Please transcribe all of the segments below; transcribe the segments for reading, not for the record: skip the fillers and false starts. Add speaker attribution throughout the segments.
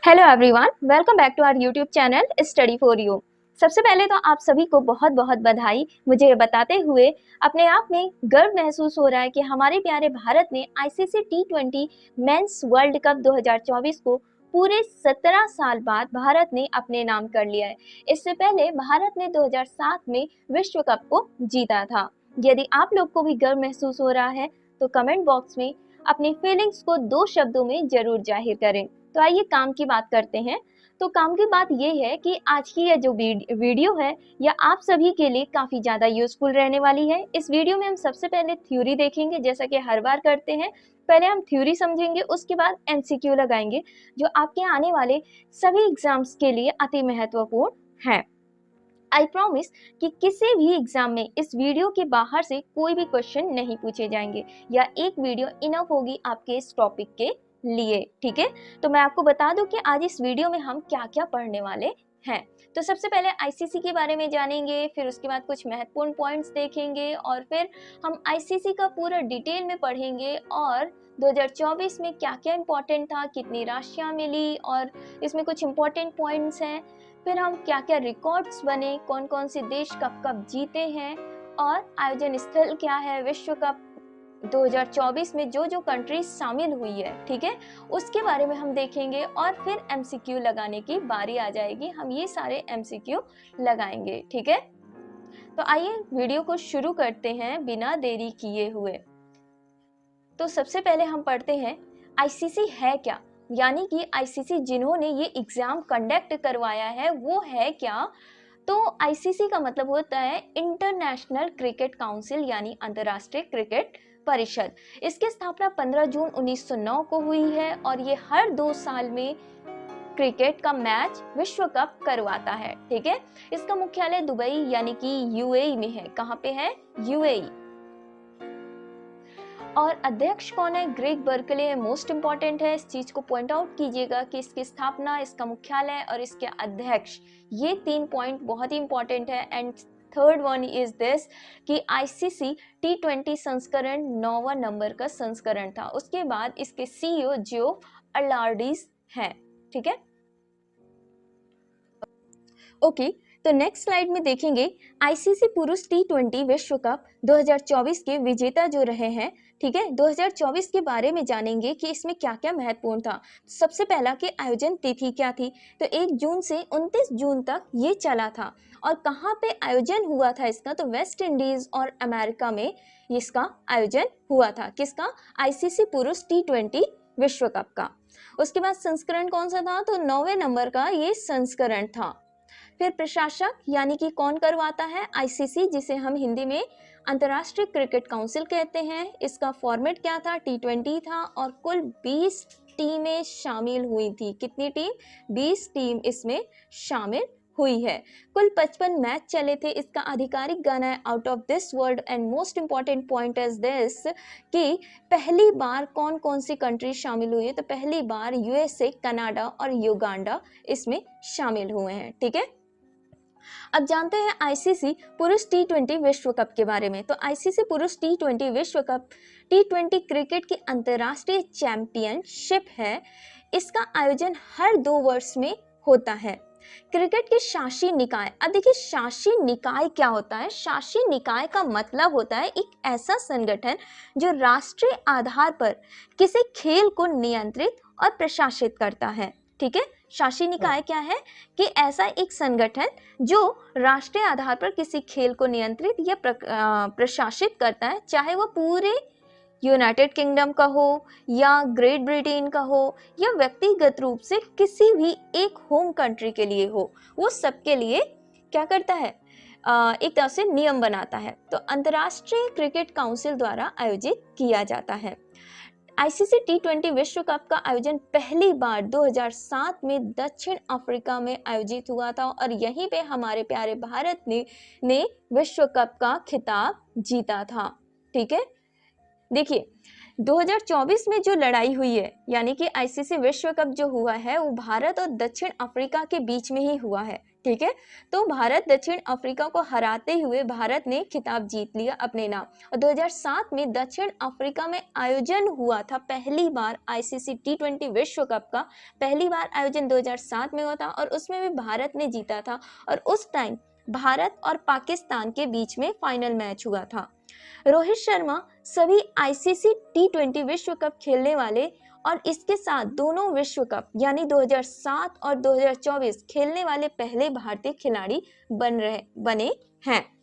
Speaker 1: Hello everyone, welcome back to our YouTube channel study for you. सबसे पहले तो आप सभी को बहुत बहुत बधाई। मुझे ये बताते हुए अपने आप में गर्व महसूस हो रहा है कि हमारे प्यारे भारत ने आईसीसी टी20 मेंस वर्ल्ड कप 2024 को पूरे 17 साल बाद भारत ने अपने नाम कर लिया है। इससे पहले भारत ने 2007 में विश्व कप को जीता था। यदि आप लोग को भी गर्व महसूस हो रहा है तो कमेंट बॉक्स में अपनी फीलिंग्स को 2 शब्दों में जरूर जाहिर करें। तो आइए काम की बात करते हैं। तो काम की बात ये है कि आज की यह जो वीडियो है यह आप सभी के लिए काफ़ी ज़्यादा यूजफुल रहने वाली है। इस वीडियो में हम सबसे पहले थ्योरी देखेंगे, जैसा कि हर बार करते हैं। पहले हम थ्योरी समझेंगे, उसके बाद एमसीक्यू लगाएंगे जो आपके आने वाले सभी एग्जाम्स के लिए अति महत्वपूर्ण है। आई प्रॉमिस कि किसी भी एग्जाम में इस वीडियो के बाहर से कोई भी क्वेश्चन नहीं पूछे जाएंगे, या एक वीडियो इनफ होगी आपके इस टॉपिक के लिए। ठीक है, तो मैं आपको बता दूं कि आज इस वीडियो में हम क्या क्या पढ़ने वाले हैं। तो सबसे पहले आईसीसी के बारे में जानेंगे, फिर उसके बाद कुछ महत्वपूर्ण पॉइंट्स देखेंगे, और फिर हम आईसीसी का पूरा डिटेल में पढ़ेंगे और 2024 में क्या क्या इंपॉर्टेंट था, कितनी राशियां मिली, और इसमें कुछ इंपॉर्टेंट पॉइंट्स हैं। फिर हम क्या क्या रिकॉर्ड्स बने, कौन कौन से देश कब कब जीते हैं, और आयोजन स्थल क्या है विश्व कप 2024 में जो जो कंट्रीज शामिल हुई है, ठीक है, उसके बारे में हम देखेंगे। और फिर एमसीक्यू लगाने की बारी आ जाएगी, हम ये सारे एमसीक्यू लगाएंगे। ठीक है, तो आइए वीडियो को शुरू करते हैं बिना देरी किए हुए। तो सबसे पहले हम पढ़ते हैं आईसीसी है क्या, यानी कि आईसीसी जिन्होंने ये एग्जाम कंडक्ट करवाया है वो है क्या। तो आईसीसी का मतलब होता है इंटरनेशनल क्रिकेट काउंसिल, यानी अंतर्राष्ट्रीय क्रिकेट परिषद। इसकी स्थापना 15 जून 1909 को हुई है और ये हर 2 साल में क्रिकेट का मैच विश्व कप करवाता है। ठीक है, इसका मुख्यालय दुबई यानी कि यूएई में है। कहाँ पे है? यूएई। और अध्यक्ष कौन है? ग्रेग बर्कले मोस्ट इंपॉर्टेंट है, इस चीज को पॉइंट आउट कीजिएगा कि इसकी स्थापना, इसका मुख्यालय और इसके अध्यक्ष, ये 3 पॉइंट बहुत ही इंपॉर्टेंट है। And third one is this कि आईसीसी टी20 संस्करण 9वां नंबर का संस्करण था। उसके बाद इसके सीईओ जो अलार्डीज हैं। ठीक है, ओके, तो नेक्स्ट स्लाइड में देखेंगे आईसीसी पुरुष टी20 विश्व कप 2024 के विजेता जो रहे हैं। ठीक है, 2024 के बारे में जानेंगे कि इसमें क्या क्या महत्वपूर्ण था। सबसे पहला कि आयोजन तिथि क्या थी, तो 1 जून से 29 जून तक ये चला था। और कहाँ पे आयोजन हुआ था इसका, तो वेस्ट इंडीज और अमेरिका में इसका आयोजन हुआ था। किसका? आईसीसी पुरुष टी20 विश्व कप का। उसके बाद संस्करण कौन सा था, तो 9वें नंबर का ये संस्करण था। फिर प्रशासक यानी कि कौन करवाता है? आईसीसी, जिसे हम हिंदी में अंतर्राष्ट्रीय क्रिकेट काउंसिल कहते हैं। इसका फॉर्मेट क्या था? टी20 था और कुल 20 टीमें शामिल हुई थी। कितनी टीम? 20 टीम इसमें शामिल हुई है। कुल 55 मैच चले थे। इसका आधिकारिक गाना है out of this world. And most important point is this कि पहली बार कौन कौन सी कंट्री शामिल हुई है, तो पहली बार यूएसए, कनाडा और युगांडा इसमें शामिल हुए हैं। ठीक है, अब जानते हैं आईसीसी पुरुष टी20 विश्व कप के बारे में। तो आईसीसी पुरुष टी20 विश्व कप टी20 क्रिकेट की अंतर्राष्ट्रीय चैंपियनशिप है। इसका आयोजन हर 2 वर्ष में होता है। क्रिकेट के शासी निकाय, अब देखिए शासी निकाय क्या होता है। शासी निकाय का मतलब होता है एक ऐसा संगठन जो राष्ट्रीय आधार पर किसी खेल को नियंत्रित और प्रशासित करता है। ठीक है, शासी निकाय क्या है कि ऐसा एक संगठन जो राष्ट्रीय आधार पर किसी खेल को नियंत्रित या प्रशासित करता है, चाहे वो पूरे यूनाइटेड किंगडम का हो या ग्रेट ब्रिटेन का हो या व्यक्तिगत रूप से किसी भी एक होम कंट्री के लिए हो, वो सबके लिए क्या करता है? एक तरह से नियम बनाता है। तो अंतर्राष्ट्रीय क्रिकेट काउंसिल द्वारा आयोजित किया जाता है। आईसीसी टी20 विश्व कप का आयोजन पहली बार 2007 में दक्षिण अफ्रीका में आयोजित हुआ था और यहीं पे हमारे प्यारे भारत ने विश्व कप का खिताब जीता था। ठीक है, देखिए 2024 में जो लड़ाई हुई है, यानी कि आईसीसी विश्व कप जो हुआ है वो भारत और दक्षिण अफ्रीका के बीच में ही हुआ है। ठीक है, तो भारत दक्षिण अफ्रीका को हराते हुए भारत ने खिताब जीत लिया अपने नाम। और 2007 में दक्षिण अफ्रीका में आयोजन हुआ था पहली बार आईसीसी टी20 विश्व कप का। पहली बार आयोजन 2007 में हुआ था और उसमें भी भारत ने जीता था। और उस टाइम भारत और पाकिस्तान के बीच में फाइनल मैच हुआ था। रोहित शर्मा सभी आईसीसी टी20 विश्व कप खेलने वाले और इसके साथ दोनों विश्व कप यानी 2007 और 2024 खेलने वाले पहले भारतीय खिलाड़ी बने हैं।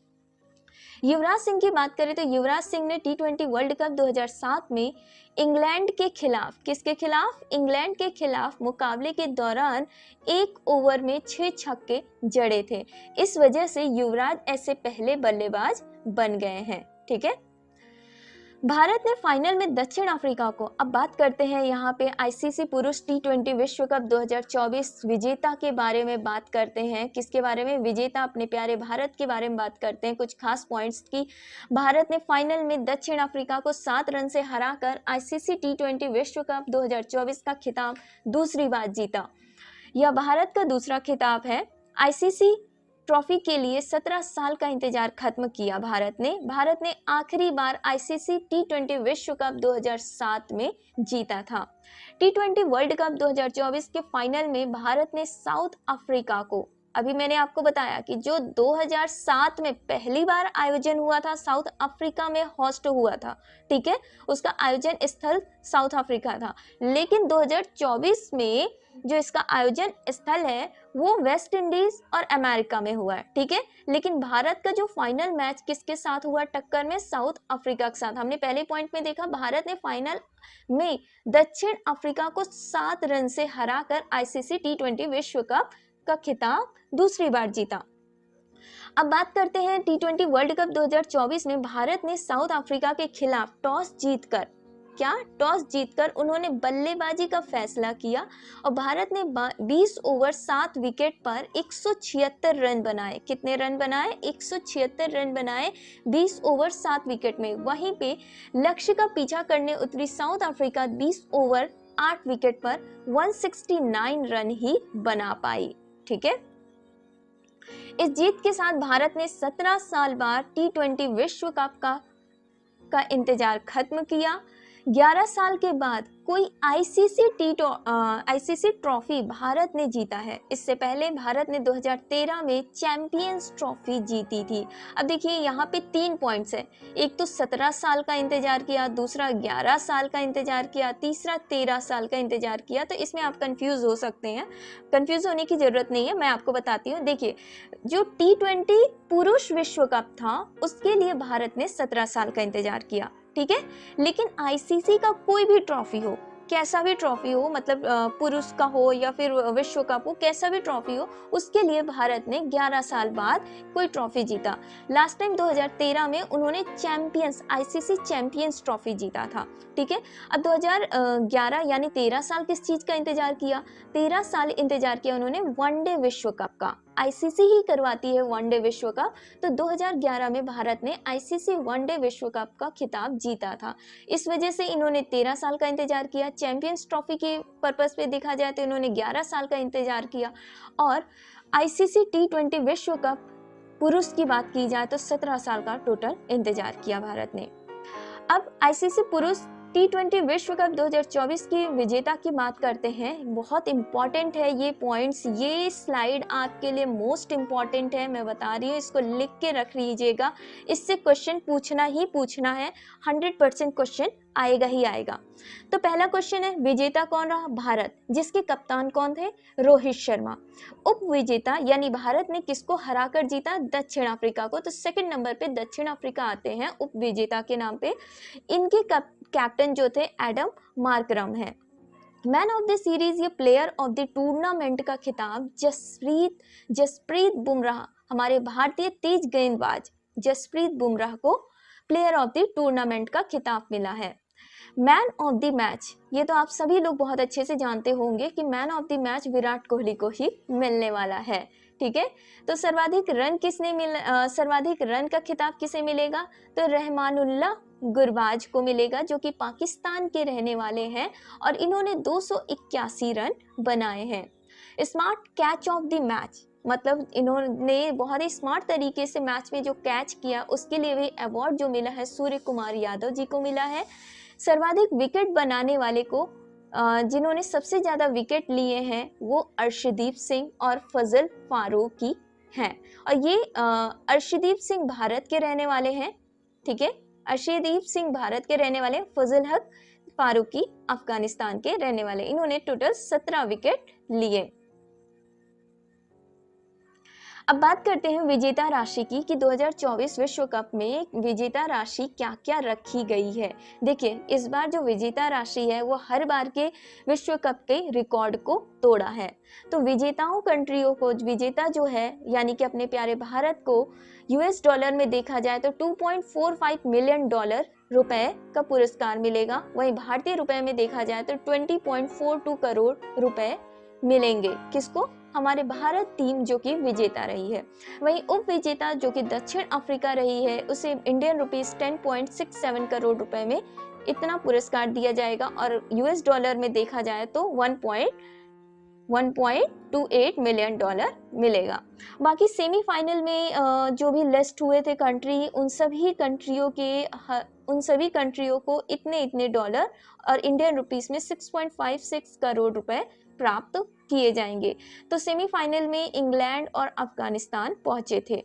Speaker 1: युवराज सिंह की बात करें तो युवराज सिंह ने टी20 वर्ल्ड कप 2007 में इंग्लैंड के खिलाफ, किसके खिलाफ? इंग्लैंड के खिलाफ मुकाबले के दौरान 1 ओवर में 6 छक्के जड़े थे। इस वजह से युवराज ऐसे पहले बल्लेबाज बन गए हैं। ठीक है, भारत ने फाइनल में दक्षिण अफ्रीका को। अब बात करते हैं यहाँ पे आईसीसी पुरुष टी20 विश्व कप 2024 विजेता के बारे में बात करते हैं। किसके बारे में? विजेता अपने प्यारे भारत के बारे में बात करते हैं। कुछ खास पॉइंट्स की, भारत ने फाइनल में दक्षिण अफ्रीका को 7 रन से हराकर आईसीसी टी20 विश्व कप 2024 का खिताब दूसरी बार जीता। यह भारत का दूसरा खिताब है। आईसीसी ट्रॉफी के लिए 17 साल का इंतजार खत्म किया भारत ने आखिरी बार आईसीसी टी20 विश्व कप 2007 में जीता था। टी20 वर्ल्ड कप 2024 के फाइनल में भारत ने साउथ अफ्रीका को, अभी मैंने आपको बताया कि जो 2007 में पहली बार आयोजन हुआ था साउथ अफ्रीका में होस्ट हुआ था। ठीक है, उसका आयोजन स्थल साउथ अफ्रीका था, लेकिन 2024 में जो इसका आयोजन स्थल है वो वेस्ट इंडीज और अमेरिका में हुआ है। ठीक है, लेकिन भारत का जो फाइनल मैच किसके साथ हुआ टक्कर में? साउथ अफ्रीका के साथ। हमने पहले पॉइंट में देखा भारत ने फाइनल में दक्षिण अफ्रीका को 7 रन से हराकर आईसीसी टी20 विश्व कप का खिताब दूसरी बार जीता। अब बात करते हैं टी20 वर्ल्ड कप 2024 में भारत ने साउथ अफ्रीका के खिलाफ टॉस जीतकर उन्होंने बल्लेबाजी का फैसला किया और भारत ने 20 ओवर 7 विकेट पर 176 रन बनाए। कितने रन बनाए? 176 रन बनाए 20 ओवर 7 विकेट में। वहीं पे लक्ष्य का पीछा करने उतरी साउथ अफ्रीका 20 ओवर 8 विकेट पर 169 रन ही बना पाई। ठीक है, इस जीत के साथ भारत ने 17 साल बाद टी20 विश्व कप का इंतजार खत्म किया। 11 साल के बाद कोई आईसीसी ट्रॉफी भारत ने जीता है। इससे पहले भारत ने 2013 में चैंपियंस ट्रॉफी जीती थी। अब देखिए यहाँ पे 3 पॉइंट्स है, एक तो 17 साल का इंतजार किया, दूसरा 11 साल का इंतजार किया, तीसरा 13 साल का इंतजार किया। तो इसमें आप कंफ्यूज हो सकते हैं, कंफ्यूज होने की जरूरत नहीं है, मैं आपको बताती हूँ। देखिए, जो टी20 पुरुष विश्व कप था उसके लिए भारत ने 17 साल का इंतजार किया। ठीक है, लेकिन आईसीसी का कोई भी ट्रॉफी हो, कैसा भी ट्रॉफी हो, मतलब पुरुष का हो या फिर विश्व कप हो, कैसा भी ट्रॉफी हो, उसके लिए भारत ने 11 साल बाद कोई ट्रॉफी जीता। लास्ट टाइम 2013 में उन्होंने आईसीसी चैंपियंस ट्रॉफी जीता था। ठीक है, अब 2011 यानी 13 साल किस चीज का इंतजार किया? 13 साल इंतजार किया उन्होंने वनडे विश्व कप का। आईसीसी ही करवाती है वनडे विश्व कप, तो 2011 में भारत ने आईसीसी वनडे विश्व कप का खिताब जीता था। इस वजह से इन्होंने 13 साल का इंतजार किया। चैंपियंस ट्रॉफी के पर्पस पे देखा जाए तो इन्होंने 11 साल का इंतजार किया। और आईसीसी टी20 विश्व कप पुरुष की बात की जाए तो 17 साल का टोटल इंतजार किया भारत ने। अब आईसीसी पुरुष टी20 विश्व कप 2024 की विजेता की बात करते हैं। बहुत इंपॉर्टेंट है ये पॉइंट्स, ये स्लाइड आपके लिए मोस्ट इंपॉर्टेंट है, मैं बता रही हूँ, इसको लिख के रख लीजिएगा। इससे क्वेश्चन पूछना ही पूछना है, 100% क्वेश्चन आएगा ही आएगा। तो पहला क्वेश्चन है, विजेता कौन रहा? भारत, जिसके कप्तान कौन थे? रोहित शर्मा। उप विजेता यानी भारत ने किसको हराकर जीता? दक्षिण अफ्रीका को। तो सेकंड नंबर पे दक्षिण अफ्रीका आते हैं उप विजेता के नाम पे। इनके कैप्टन जो थे एडम मार्करम है। मैन ऑफ द सीरीज या प्लेयर ऑफ द टूर्नामेंट का खिताब जसप्रीत बुमराह, हमारे भारतीय तेज गेंदबाज जसप्रीत बुमराह को प्लेयर ऑफ द टूर्नामेंट का खिताब मिला है। मैन ऑफ द मैच, ये तो आप सभी लोग बहुत अच्छे से जानते होंगे कि man of the match Virat Kohli को ही मिलने वाला है, ठीक है। तो सर्वाधिक रन का खिताब किसे मिलेगा? तो रहमानुल्लाह गुरबाज को मिलेगा, जो कि पाकिस्तान के रहने वाले हैं और इन्होंने 281 रन बनाए हैं। Smart catch of the match, मतलब इन्होंने बहुत ही स्मार्ट तरीके से मैच में जो कैच किया उसके लिए भी अवार्ड जो मिला है सूर्य कुमार यादव जी को मिला है। सर्वाधिक विकेट बनाने वाले को जिन्होंने सबसे ज़्यादा विकेट लिए हैं वो अर्शदीप सिंह और फजल फारूकी हैं। और ये अर्शदीप सिंह भारत के रहने वाले हैं, ठीक है। अर्शदीप सिंह भारत के रहने वाले, फजल हक फारूकी अफगानिस्तान के रहने वाले। इन्होंने टोटल 17 विकेट लिए। अब बात करते हैं विजेता राशि की कि 2024 विश्व कप में विजेता राशि क्या क्या रखी गई है। देखिए, इस बार जो विजेता राशि है वो हर बार के विश्व कप के रिकॉर्ड को तोड़ा है। तो विजेताओं कंट्रियों को, विजेता जो है यानी कि अपने प्यारे भारत को यूएस डॉलर में देखा जाए तो 2.45 मिलियन डॉलर रुपए का पुरस्कार मिलेगा। वहीं भारतीय रुपए में देखा जाए तो 20.42 करोड़ रुपए मिलेंगे। किसको? हमारे भारत टीम जो कि विजेता रही है। वहीं उप विजेता जो कि दक्षिण अफ्रीका रही है उसे इंडियन रुपीस 10.67 करोड़ रुपए में इतना पुरस्कार दिया जाएगा और यूएस डॉलर में देखा जाए तो 1.28 मिलियन डॉलर मिलेगा। बाकी सेमीफाइनल में जो भी लिस्ट हुए थे कंट्री, उन सभी कंट्रियों को इतने डॉलर और इंडियन रुपीस में 6.56 करोड़ रुपए प्राप्त किए जाएंगे। तो सेमीफाइनल में इंग्लैंड और अफगानिस्तान पहुंचे थे।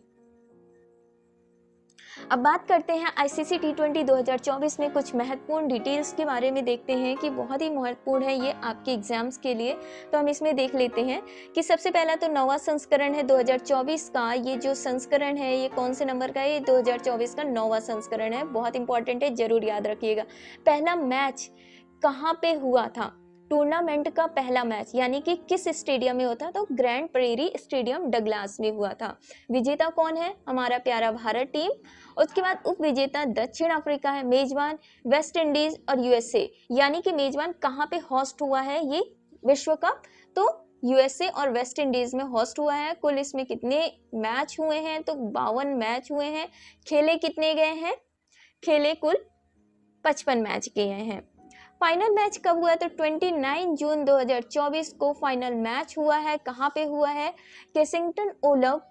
Speaker 1: अब बात करते हैं आईसीसी टी20 2024 में कुछ महत्वपूर्ण डिटेल्स के बारे में देखते हैं कि बहुत ही महत्वपूर्ण है ये आपके एग्जाम्स के लिए। तो हम इसमें देख लेते हैं कि सबसे पहला तो 9वां संस्करण है 2024 का। ये जो संस्करण है ये कौन से नंबर का है? ये 2024 का 9वां संस्करण है। बहुत इंपॉर्टेंट है, जरूर याद रखिएगा। पहला मैच कहाँ पे हुआ था? टूर्नामेंट का पहला मैच यानी कि किस स्टेडियम में होता? तो ग्रैंड प्रेरी स्टेडियम डगलास में हुआ था। विजेता कौन है? हमारा प्यारा भारत टीम। उसके बाद उप विजेता दक्षिण अफ्रीका है, मेजबान वेस्ट इंडीज और यूएसए। यानी कि मेजबान कहाँ पे होस्ट हुआ है ये विश्व कप? तो यूएसए और वेस्ट इंडीज में होस्ट हुआ है। कुल इसमें कितने मैच हुए हैं? तो 52 मैच हुए हैं। खेले कितने गए हैं? खेले कुल 55 मैच गए हैं। फाइनल मैच कब हुआ? तो 29 जून 2024 को फाइनल मैच हुआ है। कहाँ पे हुआ है? केसिंगटन ओलव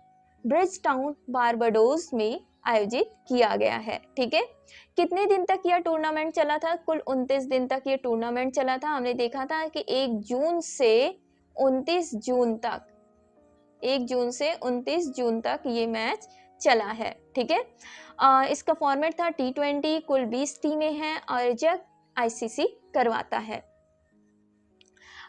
Speaker 1: ब्रिजटाउन बारबाडोस में आयोजित किया गया है, ठीक है। कितने दिन तक यह टूर्नामेंट चला था? कुल 29 दिन तक ये टूर्नामेंट चला था। हमने देखा था कि 1 जून से 29 जून तक ये मैच चला है, ठीक है। इसका फॉर्मेट था T20। कुल 20 टीमें हैं और जब आईसीसी करवाता है।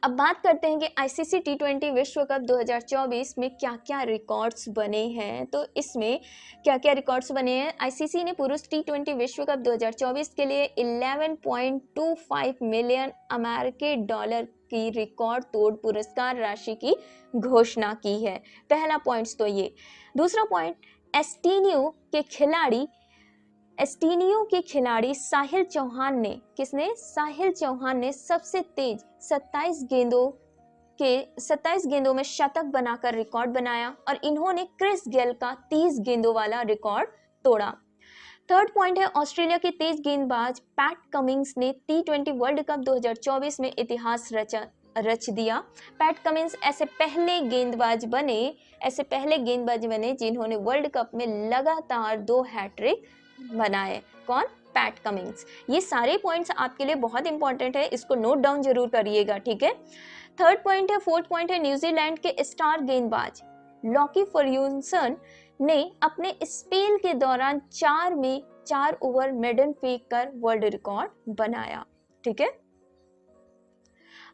Speaker 1: अब बात करते हैं कि आईसीसी T20 विश्व कप 2024 में क्या क्या रिकॉर्ड्स बने हैं। तो इसमें क्या क्या रिकॉर्ड्स बने हैं? आईसीसी ने पुरुष T20 विश्व कप 2024 के लिए 11.25 मिलियन अमेरिकी डॉलर की रिकॉर्ड तोड़ पुरस्कार राशि की घोषणा की है। पहला पॉइंट तो ये। दूसरा पॉइंट, एस्टीनियो के खिलाड़ी साहिल चौहान ने, किसने? साहिल चौहान ने सबसे तेज 27 गेंदों में शतक बनाकर रिकॉर्ड बनाया और इन्होंने क्रिस गेल का 30 गेंदों वाला रिकॉर्ड तोड़ा। थर्ड पॉइंट है, ऑस्ट्रेलिया के तेज गेंदबाज पैट कमिंग्स ने T20 वर्ल्ड कप 2024 में इतिहास रच दिया। पैट कमिंस ऐसे पहले गेंदबाज बने जिन्होंने वर्ल्ड कप में लगातार 2 हैट्रिक बनाए। कौन? Pat Cummins. ये सारे पॉइंट्स आपके लिए बहुत इंपॉर्टेंट है, इसको नोट डाउन जरूर करिएगा, ठीक है। फोर्थ पॉइंट है न्यूजीलैंड के स्टार गेंदबाज लॉकी फर्ग्यूसन ने अपने स्पेल के दौरान 4 ओवर मेडन फेंक कर वर्ल्ड रिकॉर्ड बनाया, ठीक है।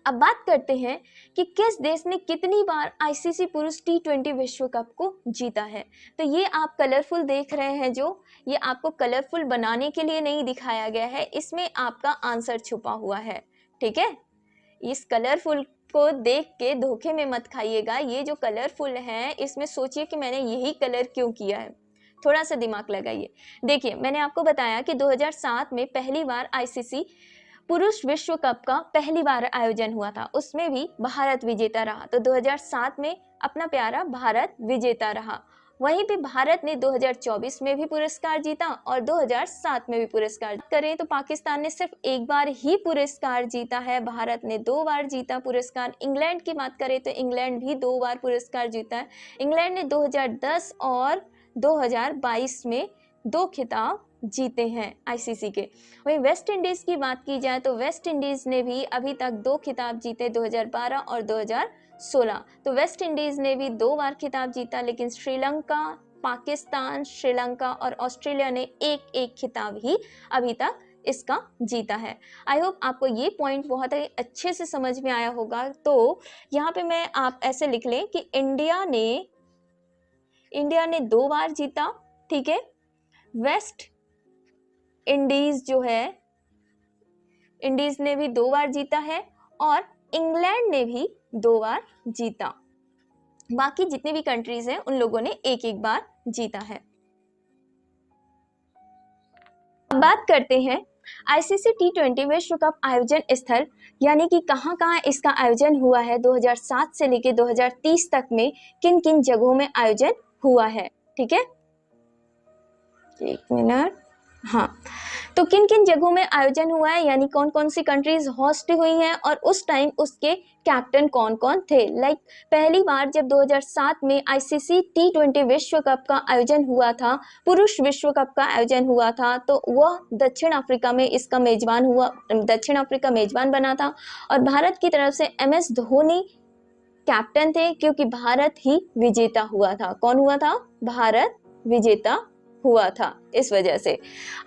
Speaker 1: अब बात करते हैं कि किस देश ने कितनी बार आईसीसी पुरुष T20 विश्व कप को जीता है। तो ये आप कलरफुल देख रहे हैं, जो ये आपको कलरफुल बनाने के लिए नहीं दिखाया गया है, इसमें आपका आंसर छुपा हुआ है, ठीक है। इस कलरफुल को देख के धोखे में मत खाइएगा। ये जो कलरफुल है इसमें सोचिए कि मैंने यही कलर क्यों किया है, थोड़ा सा दिमाग लगाइए। देखिए, मैंने आपको बताया कि 2007 में पहली बार आईसीसी पुरुष विश्व कप का पहली बार आयोजन हुआ था, उसमें भी भारत विजेता रहा। तो 2007 में अपना प्यारा भारत विजेता रहा। वहीं पे भारत ने 2024 में भी पुरस्कार जीता और 2007 में भी पुरस्कार। करें तो पाकिस्तान ने सिर्फ एक बार ही पुरस्कार जीता है, भारत ने 2 बार जीता पुरस्कार। इंग्लैंड की बात करें तो इंग्लैंड भी 2 बार पुरस्कार जीता है। इंग्लैंड ने 2010 और 2022 में 2 खिताब जीते हैं आईसीसी के। वहीं वेस्ट इंडीज की बात की जाए तो वेस्ट इंडीज ने भी अभी तक 2 खिताब जीते, 2012 और 2016। तो वेस्ट इंडीज ने भी 2 बार खिताब जीता, लेकिन श्रीलंका, पाकिस्तान, श्रीलंका और ऑस्ट्रेलिया ने एक एक खिताब ही अभी तक इसका जीता है। आई होप आपको ये पॉइंट बहुत ही अच्छे से समझ में आया होगा। तो यहाँ पे मैं आप ऐसे लिख लें कि इंडिया ने 2 बार जीता, ठीक है। वेस्ट इंडीज जो है, इंडीज ने भी 2 बार जीता है और इंग्लैंड ने भी 2 बार जीता। बाकी जितने भी कंट्रीज हैं उन लोगों ने एक एक बार जीता है। अब बात करते हैं आईसीसी T20 विश्व कप आयोजन स्थल, यानी कि कहां कहां इसका आयोजन हुआ है। 2007 से लेकर 2030 तक में किन किन जगहों में आयोजन हुआ है, ठीक है। 1 मिनट, हाँ, तो किन किन जगहों में आयोजन हुआ है, यानी कौन कौन सी कंट्रीज होस्ट हुई हैं और उस टाइम उसके कैप्टन कौन कौन थे। लाइक पहली बार जब 2007 में आईसीसी T20 विश्व कप का आयोजन हुआ था, पुरुष विश्व कप का आयोजन हुआ था, तो वह दक्षिण अफ्रीका में इसका मेजबान हुआ, दक्षिण अफ्रीका मेजबान बना था और भारत की तरफ से MS धोनी कैप्टन थे, क्योंकि भारत ही विजेता हुआ था। कौन हुआ था? भारत विजेता हुआ था, इस वजह से।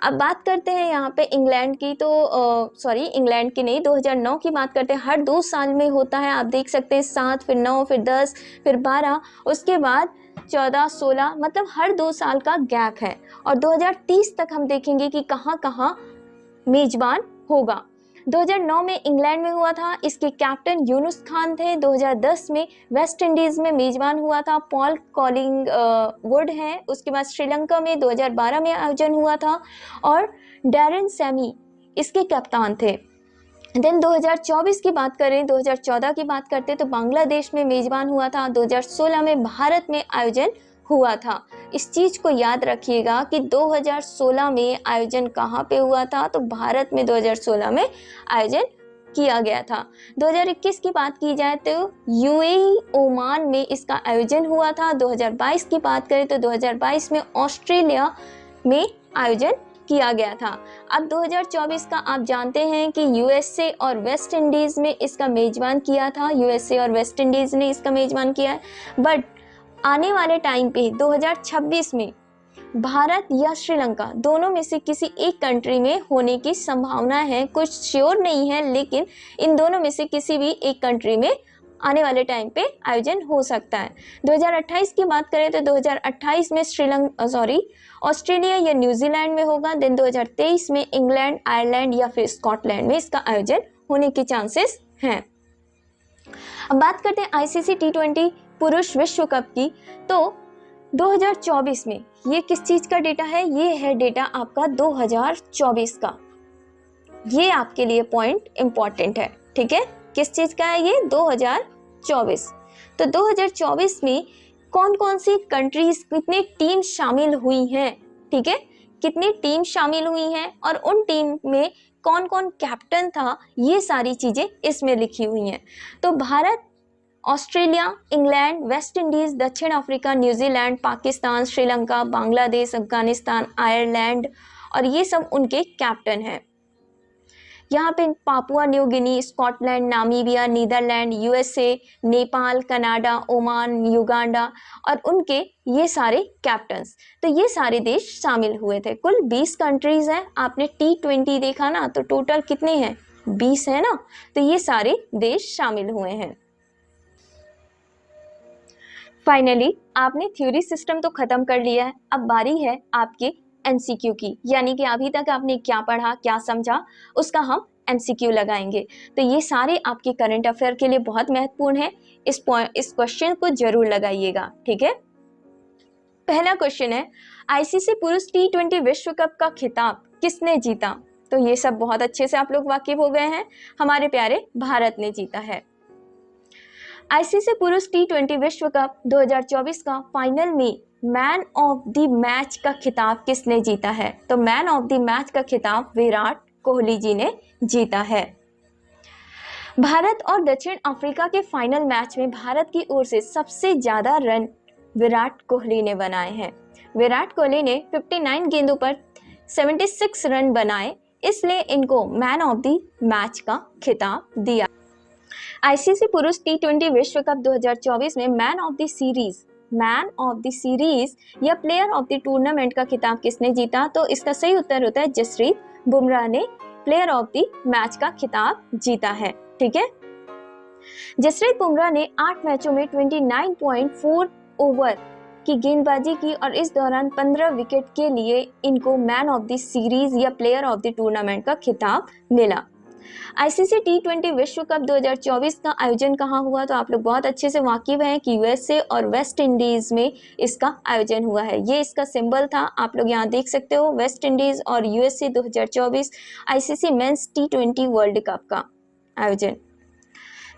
Speaker 1: अब बात करते हैं यहाँ पे इंग्लैंड की, तो इंग्लैंड की नहीं, 2009 की बात करते हैं। हर 2 साल में होता है, आप देख सकते हैं 7, फिर 9, फिर 10, फिर 12, उसके बाद 14, 16, मतलब हर 2 साल का गैप है। और 2030 तक हम देखेंगे कि कहाँ कहाँ मेजबान होगा। 2009 में इंग्लैंड में हुआ था, इसके कैप्टन यूनुस खान थे। 2010 में वेस्ट इंडीज में मेजबान हुआ था, पॉल कॉलिंगवुड है। उसके बाद श्रीलंका में 2012 में आयोजन हुआ था और डैरेन सैमी इसके कप्तान थे। देन 2024 की बात करें, 2014 की बात करते तो बांग्लादेश में मेजबान हुआ था। 2016 में भारत में आयोजन हुआ था। इस चीज को याद रखिएगा कि 2016 में आयोजन कहाँ पे हुआ था, तो भारत में 2016 में आयोजन किया गया था। 2021 की बात की जाए तो यूएई ओमान में इसका आयोजन हुआ था। 2022 की बात करें तो 2022 में ऑस्ट्रेलिया में आयोजन किया गया था। अब 2024 का आप जानते हैं कि यूएसए और वेस्ट इंडीज में इसका मेजबान किया था। यूएसए और वेस्ट इंडीज ने इसका मेजबान किया है। बट आने वाले टाइम पे 2026 में भारत या श्रीलंका दोनों में से किसी एक कंट्री में होने की संभावना है। कुछ श्योर नहीं है, लेकिन इन दोनों में से किसी भी एक कंट्री में आने वाले टाइम पे आयोजन हो सकता है। 2028 की बात करें तो 2028 में ऑस्ट्रेलिया या न्यूजीलैंड में होगा। देन 2023 में इंग्लैंड, आयरलैंड या फिर स्कॉटलैंड में इसका आयोजन होने के चांसेस हैं। अब बात करते हैं आईसीसी T20 पुरुष विश्व कप की। तो 2024 में ये किस चीज का डेटा है? ये है डेटा आपका 2024 का। ये आपके लिए पॉइंट इंपॉर्टेंट है, ठीक है। किस चीज का है ये? 2024। तो 2024 में कौन कौन सी कंट्रीज, कितनी टीम शामिल हुई हैं, ठीक है, कितनी टीम शामिल हुई हैं और उन टीम में कौन कौन कैप्टन था, ये सारी चीजें इसमें लिखी हुई हैं। तो Bharat, Australia, England, West Indies, दक्षिण Africa, New Zealand, Pakistan, Sri Lanka, Bangladesh, Afghanistan, Ireland, और ये सब उनके कैप्टन हैं। यहाँ पे Papua New Guinea, Scotland, Namibia, Netherland, USA, Nepal, Canada, Oman, Uganda और उनके ये सारे कैप्टन्स। तो ये सारे देश शामिल हुए थे। कुल 20 कंट्रीज हैं। आपने T20 देखा ना, तो टोटल कितने हैं? 20 है ना। तो ये सारे देश शामिल हुए हैं। फाइनली आपने थ्योरी सिस्टम तो खत्म कर लिया है। अब बारी है आपके MCQ की, यानी कि अभी तक आपने क्या पढ़ा, क्या समझा, उसका हम MCQ लगाएंगे। तो ये सारे आपके करंट अफेयर के लिए बहुत महत्वपूर्ण है। इस क्वेश्चन को जरूर लगाइएगा, ठीक है। पहला क्वेश्चन है, आईसीसी पुरुष T20 विश्व कप का खिताब किसने जीता? तो ये सब बहुत अच्छे से आप लोग वाकिफ हो गए हैं, हमारे प्यारे भारत ने जीता है। आईसीसी पुरुष टी20 विश्व कप 2024 का फाइनल में मैन ऑफ द मैच का खिताब किसने जीता है? तो मैन ऑफ द मैच का खिताब विराट कोहली जी ने जीता है। भारत और दक्षिण अफ्रीका के फाइनल मैच में भारत की ओर से सबसे ज्यादा रन विराट कोहली ने बनाए हैं। विराट कोहली ने 59 गेंदों पर 76 रन बनाए, इसलिए इनको मैन ऑफ द मैच का खिताब दिया। आईसीसी पुरुष टी20 विश्व कप 2024 में मैन ऑफ द सीरीज या प्लेयर ऑफ द टूर्नामेंट का खिताब किसने जीता? तो इसका सही उत्तर होता है जसप्रीत बुमराह ने प्लेयर ऑफ द मैच का खिताब जीता है। ठीक है, जसप्रीत बुमराह ने 8 मैचों में 29.4 ओवर की गेंदबाजी की और इस दौरान 15 विकेट के लिए इनको मैन ऑफ द सीरीज या प्लेयर ऑफ द टूर्नामेंट का खिताब मिला। आईसीसी टी20 विश्व कप 2024 का आयोजन कहाँ हुआ? तो आप लोग बहुत अच्छे से वाकिफ हैं कि यूएसए और वेस्ट इंडीज में इसका आयोजन हुआ है। ये इसका सिंबल था, आप लोग यहाँ देख सकते हो, वेस्ट इंडीज और यूएसए 2024 आईसीसी मेंस टी20 वर्ल्ड कप का आयोजन।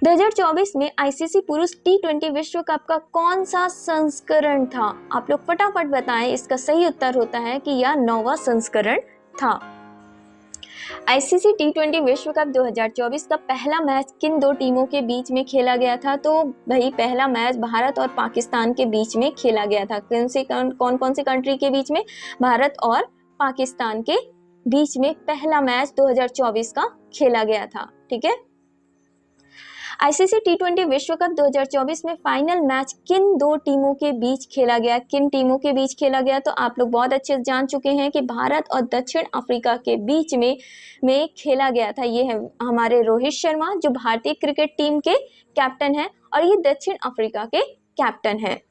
Speaker 1: 2024 में आईसीसी पुरुष टी20 विश्व कप का कौन सा संस्करण था? आप लोग फटाफट बताएं, इसका सही उत्तर होता है कि यह 9वां संस्करण था। आईसीसी टी20 विश्व कप 2024 का पहला मैच किन दो टीमों के बीच में खेला गया था? तो भाई पहला मैच भारत और पाकिस्तान के बीच में खेला गया था। कौन कौन सी कंट्री के बीच में? भारत और पाकिस्तान के बीच में पहला मैच 2024 का खेला गया था। ठीक है, आईसीसी टी20 विश्व कप 2024 में फाइनल मैच किन दो टीमों के बीच खेला गया? किन टीमों के बीच खेला गया? तो आप लोग बहुत अच्छे से जान चुके हैं कि भारत और दक्षिण अफ्रीका के बीच में खेला गया था। ये है हमारे रोहित शर्मा जो भारतीय क्रिकेट टीम के कैप्टन हैं और ये दक्षिण अफ्रीका के कैप्टन हैं।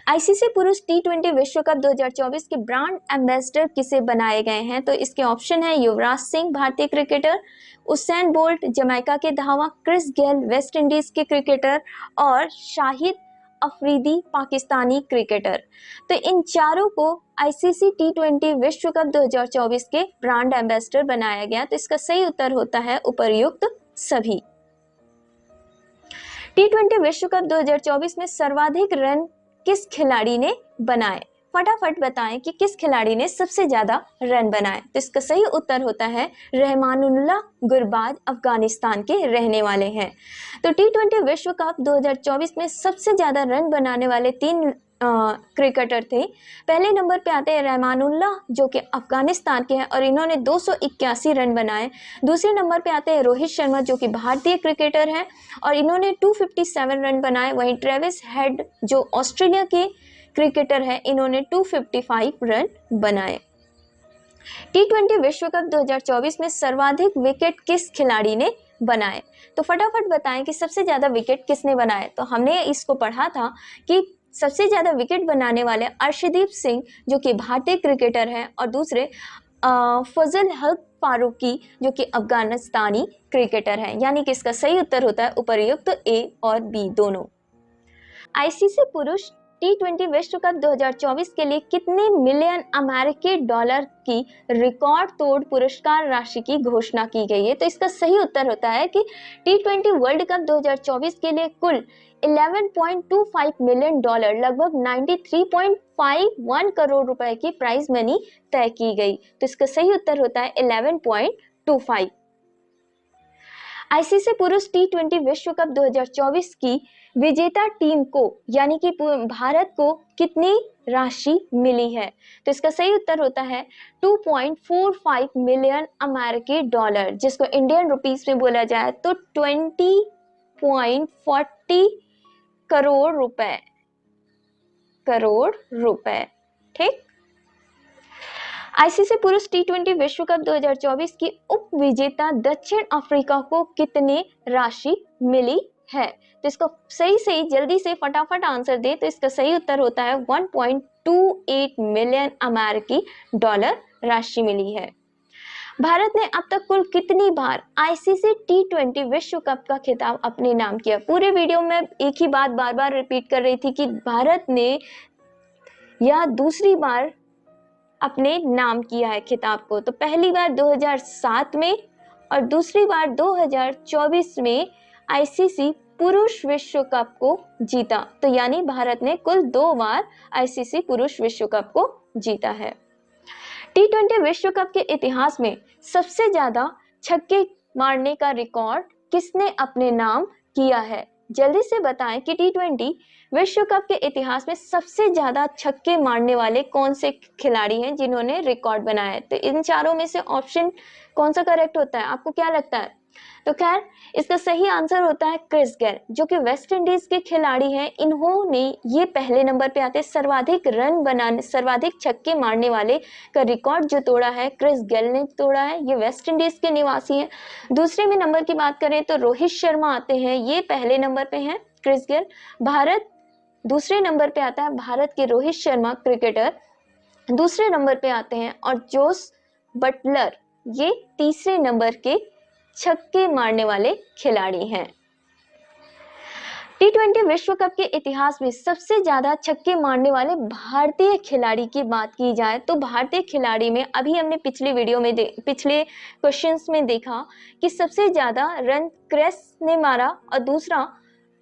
Speaker 1: आईसीसी पुरुष टी20 विश्व कप 2024 के ब्रांड एम्बेसडर किसे बनाए गए हैं? तो इसके ऑप्शन है युवराज सिंह भारतीय क्रिकेटर, उसेन बोल्ट जमैका के धावक, क्रिस गेल वेस्ट इंडीज के क्रिकेटर और शाहिद अफरीदी पाकिस्तानी क्रिकेटर। तो इन चारों को आईसीसी टी20 विश्व कप 2024 के ब्रांड एम्बेसडर बनाया गया। तो इसका सही उत्तर होता है उपर्युक्त सभी। टी20 विश्व कप 2024 में सर्वाधिक रन किस खिलाड़ी ने बनाए? फटाफट बताएं कि किस खिलाड़ी ने सबसे ज्यादा रन बनाए। तो इसका सही उत्तर होता है रहमानुल्लाह गुरबाज, अफगानिस्तान के रहने वाले हैं। तो टी20 विश्व कप 2024 में सबसे ज्यादा रन बनाने वाले 3 क्रिकेटर थे। पहले नंबर पे आते हैं रहमानुल्लाह जो कि अफगानिस्तान के हैं और इन्होंने 281 रन बनाए। दूसरे नंबर पे आते हैं रोहित शर्मा जो कि भारतीय क्रिकेटर हैं और इन्होंने 257 रन बनाए। वहीं ट्रेविस हेड जो ऑस्ट्रेलिया के क्रिकेटर हैं, इन्होंने 255 रन बनाए। टी20 विश्व कप 2024 में सर्वाधिक विकेट किस खिलाड़ी ने बनाए? तो फटाफट बताएं कि सबसे ज्यादा विकेट किसने बनाए। तो हमने इसको पढ़ा था कि सबसे ज्यादा विकेट बनाने वाले अर्शदीप सिंह जो कि भारतीय क्रिकेटर हैं और दूसरे फजल हक फारूकी जो कि अफगानिस्तानी क्रिकेटर हैं। यानी कि इसका सही उत्तर होता है उपर्युक्त ए और बी दोनों। आईसीसी पुरुष टी20 विश्व कप 2024 के लिए कितने मिलियन अमेरिकी डॉलर की रिकॉर्ड तोड़ पुरस्कार राशि की घोषणा की गई है? तो इसका सही उत्तर होता है कि टी20 वर्ल्ड कप 2024 के लिए कुल 11.25 मिलियन डॉलर लगभग 93.51 करोड़ रुपए की प्राइज मनी तय की गई। तो इसका सही उत्तर होता है 11.25। आईसीसी पुरुष टी20 विश्व कप 2024 की विजेता टीम को यानी कि भारत को कितनी राशि मिली है? तो इसका सही उत्तर होता है 2.45 मिलियन अमेरिकी डॉलर, जिसको इंडियन रुपीस में बोला जाए तो 20.40 करोड़ रुपए। ठीक। आईसीसी पुरुष टी20 विश्व कप 2024 की उप विजेता दक्षिण अफ्रीका को कितनी राशि मिली है? तो इसको सही जल्दी से फटाफट आंसर दे। तो इसका सही उत्तर होता है 1.28 मिलियन अमेरिकी डॉलर राशि मिली है। भारत ने अब तक कुल कितनी बार आईसीसी टी20 विश्व कप का खिताब अपने नाम किया? पूरे वीडियो में एक ही बात बार बार रिपीट कर रही थी कि भारत ने यह दूसरी बार अपने नाम किया है खिताब को। तो पहली बार 2007 में और दूसरी बार 2024 में आईसीसी पुरुष विश्व कप को जीता। तो यानी भारत ने कुल 2 बार आईसीसी पुरुष विश्व कप को जीता है। टी20 विश्व कप के इतिहास में सबसे ज्यादा छक्के मारने का रिकॉर्ड किसने अपने नाम किया है? जल्दी से बताएं कि टी20 विश्व कप के इतिहास में सबसे ज्यादा छक्के मारने वाले कौन से खिलाड़ी हैं जिन्होंने रिकॉर्ड बनाया है। तो इन चारों में से ऑप्शन कौन सा करेक्ट होता है, आपको क्या लगता है? तो खैर इसका सही आंसर होता है क्रिस गेल, जो कि वेस्ट इंडीज के खिलाड़ी हैं। इन्होंने ये पहले नंबर पे आते सर्वाधिक रन बनाने, सर्वाधिक छक्के मारने वाले का रिकॉर्ड जो तोड़ा है क्रिस गेल ने तोड़ा है। ये वेस्ट इंडीज के निवासी हैं। दूसरे में नंबर की बात करें तो रोहित शर्मा आते हैं, ये पहले नंबर पे हैं क्रिस गेल। भारत दूसरे नंबर पे आता है, भारत के रोहित शर्मा क्रिकेटर दूसरे नंबर पे आते हैं, और जोस बटलर ये तीसरे नंबर के छक्के मारने वाले खिलाड़ी हैं। टी20 विश्व कप के इतिहास में सबसे ज्यादा छक्के मारने वाले भारतीय खिलाड़ी की बात की जाए तो भारतीय खिलाड़ी में अभी हमने पिछले वीडियो में पिछले क्वेश्चंस में देखा कि सबसे ज्यादा रन क्रिस ने मारा और दूसरा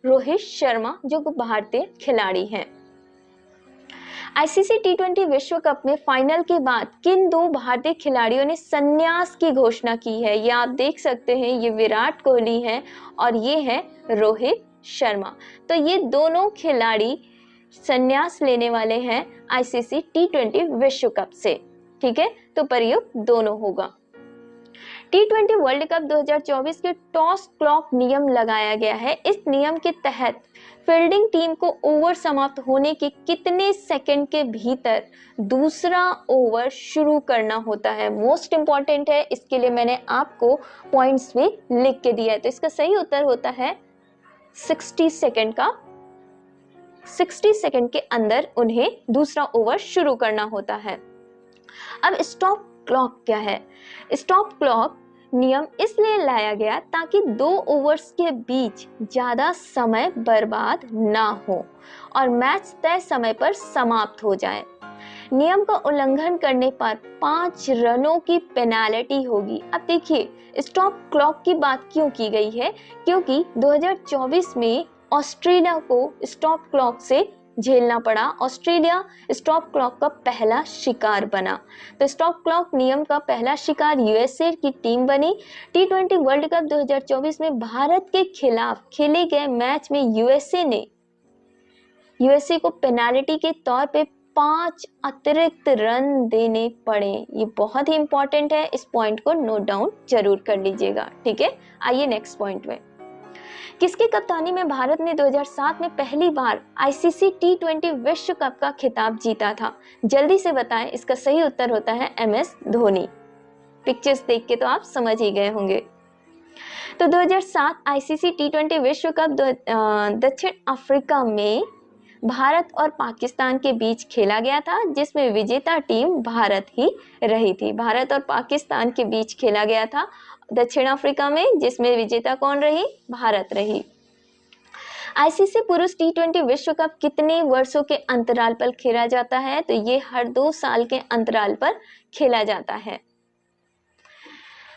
Speaker 1: रोहित शर्मा जो भारतीय खिलाड़ी हैं। आईसीसी टी20 विश्व कप में फाइनल के बाद किन 2 भारतीय खिलाड़ियों ने संन्यास की घोषणा की है? ये आप देख सकते हैं, ये विराट कोहली है और ये है रोहित शर्मा। तो ये दोनों खिलाड़ी संन्यास लेने वाले हैं आईसीसी टी20 विश्व कप से। ठीक है, तो प्रयोग दोनों होगा। टी20 वर्ल्ड कप 2024 के टॉस क्लॉक नियम लगाया गया है। इस नियम के तहत फील्डिंग टीम को ओवर समाप्त होने के कितने सेकंड के भीतर दूसरा ओवर शुरू करना होता है? मोस्ट इंपॉर्टेंट है, इसके लिए मैंने आपको पॉइंट्स भी लिख के दिया है। तो इसका सही उत्तर होता है 60 सेकंड का। 60 सेकंड के अंदर उन्हें दूसरा ओवर शुरू करना होता है। अब स्टॉप क्लॉक क्या है? स्टॉप क्लॉक नियम इसलिए लाया गया ताकि 2 ओवर्स के बीच ज्यादा समय बर्बाद ना हो और मैच तय समय पर समाप्त हो जाए। नियम का उल्लंघन करने पर 5 रनों की पेनाल्टी होगी। अब देखिए स्टॉप क्लॉक की बात क्यों की गई है, क्योंकि 2024 में ऑस्ट्रेलिया को स्टॉप क्लॉक से झेलना पड़ा। ऑस्ट्रेलिया स्टॉप क्लॉक का पहला शिकार बना। तो स्टॉप क्लॉक नियम का पहला शिकार यूएसए की टीम बनी। टी20 वर्ल्ड कप 2024 में भारत के खिलाफ खेले गए मैच में यूएसए को पेनाल्टी के तौर पे 5 अतिरिक्त रन देने पड़े। ये बहुत ही इंपॉर्टेंट है, इस पॉइंट को नोट डाउन जरूर कर लीजिएगा। ठीक है, आइए नेक्स्ट पॉइंट में। किसकी कप्तानी में भारत ने 2007 में पहली बार आईसीसी टी20 विश्व कप का खिताब जीता था? जल्दी से बताएं, इसका सही उत्तर होता है एमएस धोनी। पिक्चर्स देख के तो आप समझ ही गए होंगे। तो 2007 आईसीसी टी20 विश्व कप दक्षिण अफ्रीका में भारत और पाकिस्तान के बीच खेला गया था, जिसमें विजेता टीम भारत ही रही थी। भारत और पाकिस्तान के बीच खेला गया था दक्षिण अफ्रीका में, जिसमें विजेता कौन रही? भारत रही। आईसीसी पुरुष टी20 विश्व कप कितने वर्षों के अंतराल पर खेला जाता है? तो ये हर 2 साल के अंतराल पर खेला जाता है।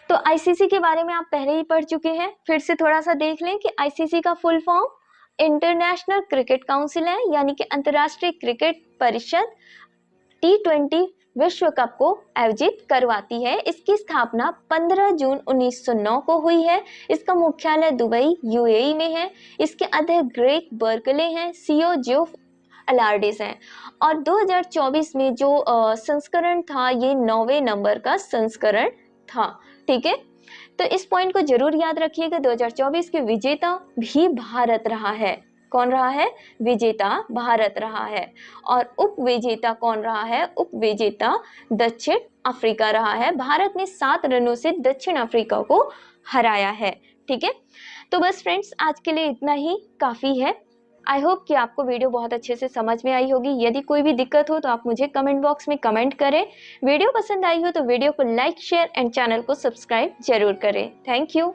Speaker 1: तो आईसीसी के बारे में आप पहले ही पढ़ चुके हैं, फिर से थोड़ा सा देख लें कि आईसीसी का full form international cricket council है, यानी कि अंतर्राष्ट्रीय क्रिकेट परिषद टी20 विश्व कप को आयोजित करवाती है। इसकी स्थापना 15 जून 1909 को हुई है। इसका मुख्यालय दुबई यूएई में है। इसके अध्यक्ष ग्रेग बर्कले हैं, सीईओ जेफ अलार्डिस हैं। और 2024 में जो संस्करण था, ये 9वें नंबर का संस्करण था। ठीक है, तो इस पॉइंट को जरूर याद रखिएगा। 2024 के विजेता भी भारत रहा है। कौन रहा है? विजेता भारत रहा है। और उप विजेता कौन रहा है? उप विजेता दक्षिण अफ्रीका रहा है। भारत ने 7 रनों से दक्षिण अफ्रीका को हराया है। ठीक है, तो बस फ्रेंड्स आज के लिए इतना ही काफी है। आई होप कि आपको वीडियो बहुत अच्छे से समझ में आई होगी। यदि कोई भी दिक्कत हो तो आप मुझे कमेंट बॉक्स में कमेंट करें। वीडियो पसंद आई हो तो वीडियो को लाइक, शेयर एंड चैनल को सब्सक्राइब जरूर करें। Thank you.